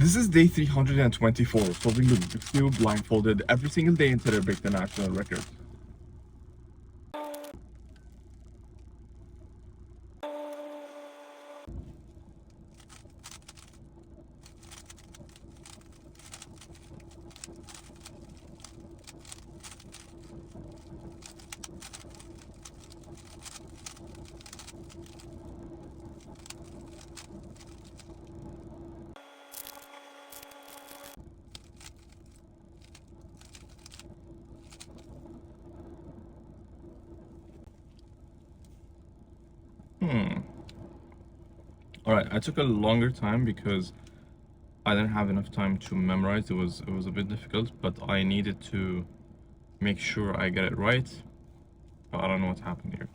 This is day 324, solving the Rubik's Cube blindfolded every single day until I break the national record. Alright, I took a longer time because I didn't have enough time to memorize. It was a bit difficult, but I needed to make sure I get it right. But I don't know what's happened here.